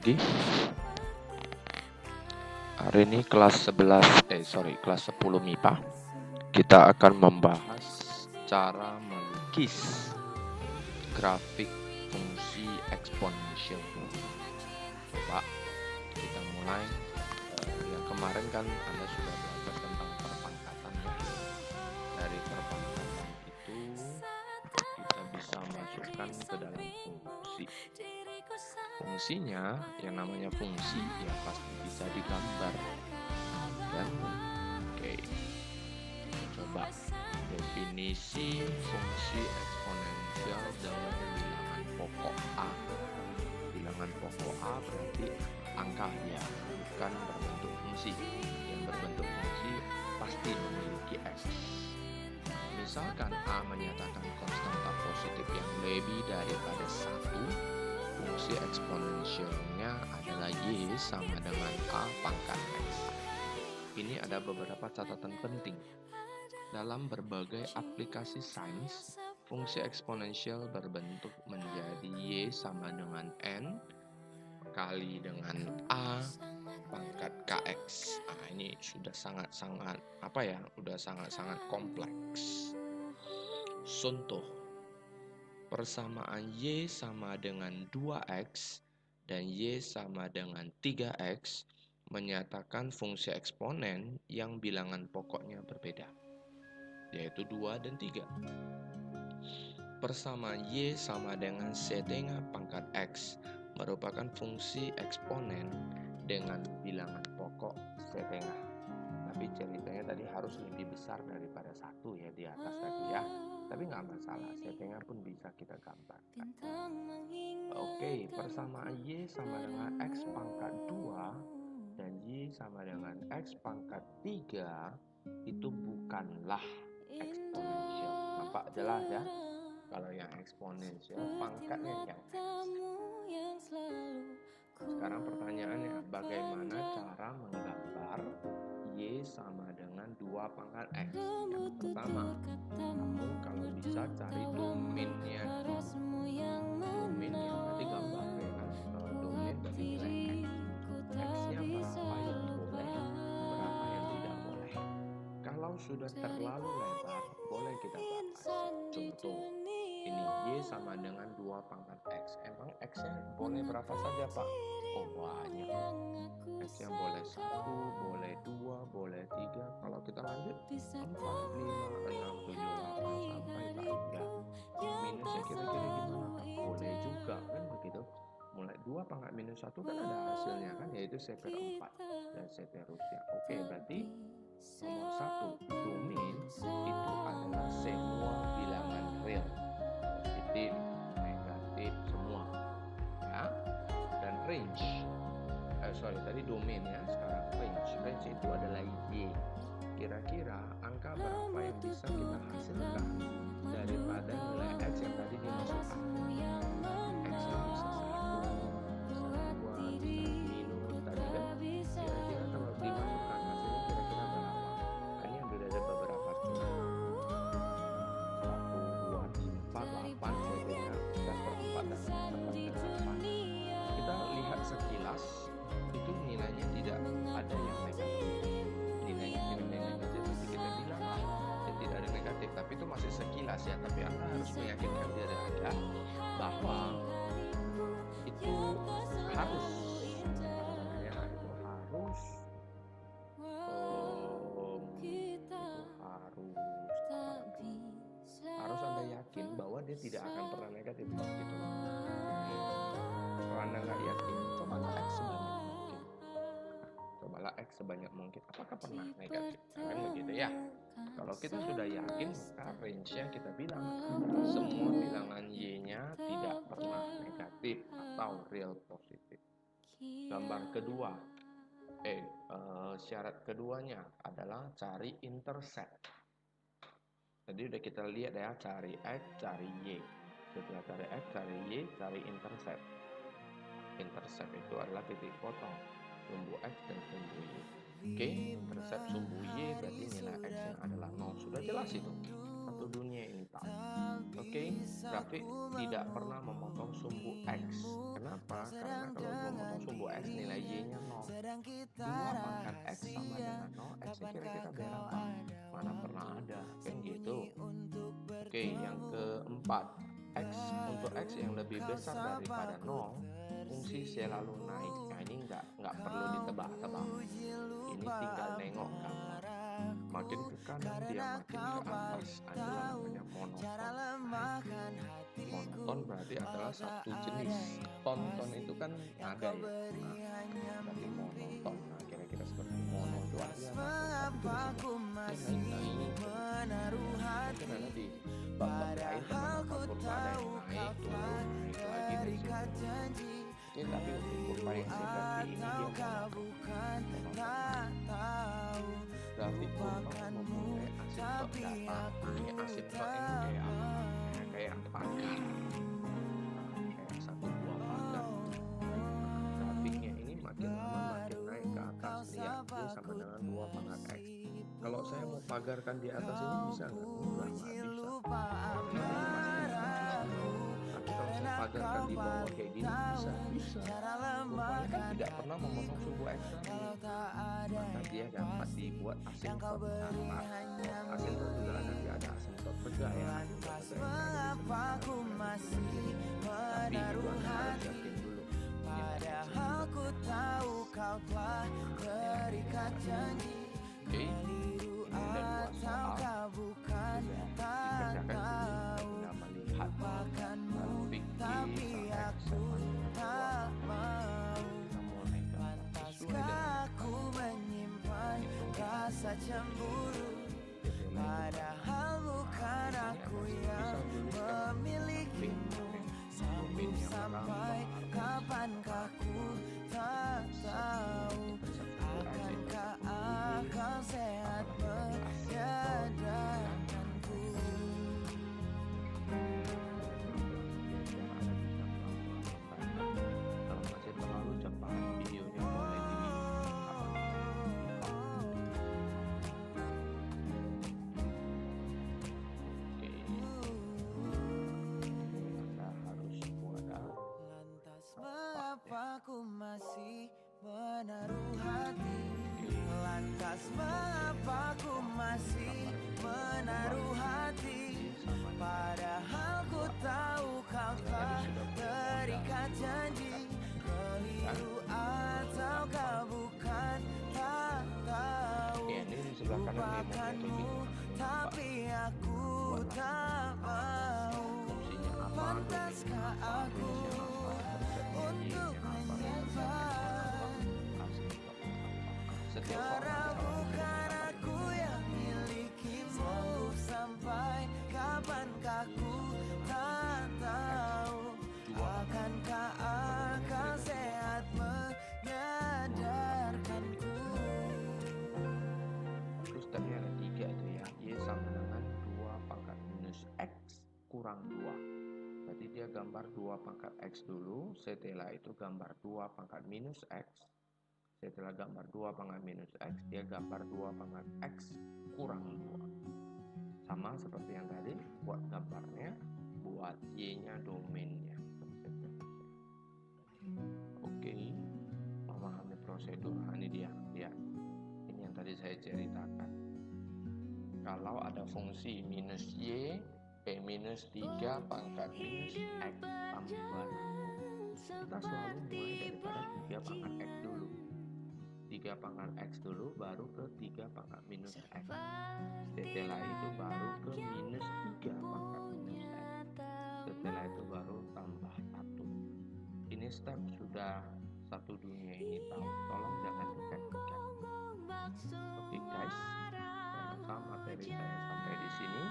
lagi. Hari ini kelas 10 MIPA. Kita akan membahas cara melukis grafik fungsi eksponensial. Coba kita mulai. Yang kemarin kan Anda sudah belajar tentang perpangkatan ya. Dari perpangkatan itu kita bisa masukkan ke dalam fungsi. Fungsinya yang namanya fungsi ya pasti bisa digambar kan. Oke, coba definisi fungsi eksponensial dengan bilangan pokok A. Bilangan pokok A berarti angka ya, bukan berbentuk fungsi. Yang berbentuk fungsi pasti memiliki X. Misalkan A menyatakan konstanta positif yang lebih daripada 1, fungsi eksponensialnya adalah Y sama dengan A pangkat X. Ini ada beberapa catatan penting. Dalam berbagai aplikasi sains, fungsi eksponensial berbentuk menjadi Y sama dengan N kali dengan A pangkat KX. Ini sudah sangat-sangat kompleks. Contoh, persamaan Y sama dengan 2X dan Y sama dengan 3X menyatakan fungsi eksponen yang bilangan pokoknya berbeda, yaitu 2 dan 3. Persamaan Y sama dengan setengah pangkat X merupakan fungsi eksponen dengan bilangan pokok setengah. Tapi ceritanya tadi harus lebih besar daripada 1 ya di atas tadi ya. Tapi nggak masalah, setengah pun bisa kita gambarkan. Oke, persamaan Y sama dengan X pangkat 2 dan Y sama dengan X pangkat 3 itu bukanlah eksponensial. Nampak jelas ya? Kalau yang eksponensial pangkatnya yang X. Sekarang pertanyaannya, bagaimana cara menggambar Y sama dengan 2 pangkat X? Yang pertama, kamu kalau bisa cari domainnya. Domainnya berarti gambar ya kan? Kalau domain berarti nilai X. X-nya berapa yang boleh, berapa yang tidak boleh. Kalau sudah terlalu lebar, boleh kita bahas. Contoh, ini Y sama dengan 2 pangkat X. Emang X-nya boleh berapa saja, Pak? Oh, banyak. X-nya boleh 1, boleh 2, boleh 3. Kalau kita lanjut, 4, 5, 6, 7, 8, sampai tak hingga. Minusnya kira-kira gimana, Pak? Boleh juga, kan begitu. Mulai 2 pangkat minus 1 kan ada hasilnya kan, yaitu C/4 dan seterusnya. Oke, berarti nomor 1, domain itu adalah semua bilangan real. Positif, negatif, semua. Ya. Dan range. Tadi domain ya, sekarang range. Range itu adalah Y. Kira-kira angka berapa yang bisa kita hasilkan daripada nilai X yang tadi dimasukkan. X-nya bisa 1, bisa 2, bisa minus tadi kan. Kira-kira kalau dimasukkan hasilnya kira-kira berapa? Ini yang sudah ada beberapa contoh. 1, 2, 4, 8, setengah, 4 dan 8. Kita lihat sekilas, itu nilainya tidak ada yang negatif. Nilainya negatif, jadi kita bilang tidak ada negatif, tapi itu masih sekilas ya. Tapi Anda harus meyakinkan diri Anda bahwa itu harus Anda yakin bahwa dia tidak akan pernah negatif gitu. Kalau Anda nggak yakin, cobalah X sebanyak mungkin. Cobalah X sebanyak mungkin. Apakah pernah negatif? Kan begitu ya. Kalau kita sudah yakin, maka range-nya kita bilang semua bilangan Y-nya tidak pernah negatif atau real positif. Gambar kedua, syarat keduanya adalah cari intercept. Tadi udah kita lihat ya, cari X, cari Y. Setelah cari X, cari Y, cari intercept. Intercept itu adalah titik potong sumbu X dan sumbu Y. Oke, intercept sumbu Y berarti nilai X-nya adalah 0. Sudah jelas itu. Satu dunia ini tahu. Oke, grafik tidak pernah memotong sumbu X. Kenapa? Karena kalau memotong sumbu X nilai Y-nya 0. 2 pangkat X sama dengan 0, X-nya kira-kira berapa? Mana pernah ada, kan gitu. Oke, yang keempat, untuk X yang lebih besar daripada 0, fungsi selalu naik. Nah, ini nggak perlu ditebak-tebak. Ini tinggal nengok gambar. Makin ke kanan dia makin ke atas, adalah namanya monoton. Monoton berarti adalah satu jenis. Tonton itu kan nada ya. Nah, berarti monoton. Nah, kira-kira seperti mono itu artinya satu jenis. Naik. Mungkin ada di bab lain tentang kurva ada yang naik, turun, naik lagi dan seterusnya. Oke, tapi untuk kurva yang seperti ini dia monoton. Berarti kurva memulai asymptot datang. Nah, asymptot ini kayak apa? Kayak pagar. Kayak satu buah pagar. Grafiknya ini makin lama makin naik ke atas. Lihat, ini sama dengan 2 pangkat X. Kalau saya mau pagarkan di atas ini bisa nggak? Enggak bisa. Ini tapi kalau saya pagarkan di bawah kayak gini bisa. Kurvanya kan tidak pernah memotong sumbu X lagi. Maka dia dapat dibuat asymptot atas. Asymptot juga nanti ada asymptot tegak ya. Tapi itu harus yakin dulu. Padahal ku tahu kau telah terikat janji. Oke, ini ada 2 soal. Bukan tak tahu lupakanmu, tapi aku tak mau. Pantaskah aku menyimpan rasa cemburu, padahal bukan aku yang memilikimu. Sambung sampai kapankah ku tak tahu, akankah akal sehat menyadarkanku. Kalau masih terlalu cepat, videonya boleh Aku masih menaruh hati. Lantas mengapa ku masih menaruh hati, padahal ku tahu kau telah terikat janji. Keliru ataukah bukan, tak tahu. Lupakanmu, tapi aku tak mau. Pantaskah aku untuk menyimpan, karena bukan aku yang milikimu. Sampai kapankah ku tak tahu, akankah akal sehat menyadarkanku. Terus tadi ada 3 itu ya, Y sama dengan 2 pangkat minus X kurang 2. Berarti dia gambar 2 pangkat X dulu, setelah itu gambar 2 pangkat minus X. Setelah gambar 2 pangkat minus X, dia gambar 2 pangkat X kurang 2. Sama seperti yang tadi, buat gambarnya, buat Y-nya domainnya. Oke, memahami prosedur. Ini dia, lihat. Ini yang tadi saya ceritakan. Kalau ada fungsi minus Y, minus 3 pangkat minus X tambah, kita selalu mulai daripada 3 pangkat X dulu. 3 pangkat X dulu, baru ke 3 pangkat minus X. Setelah itu baru ke minus 3 pangkat minus X. Setelah itu baru tambah 1. Ini step sudah satu dunia ini tahu. Tolong jangan dikait-kait. Oke guys, saya rasa materi saya sampai di sini.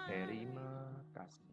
Terima kasih.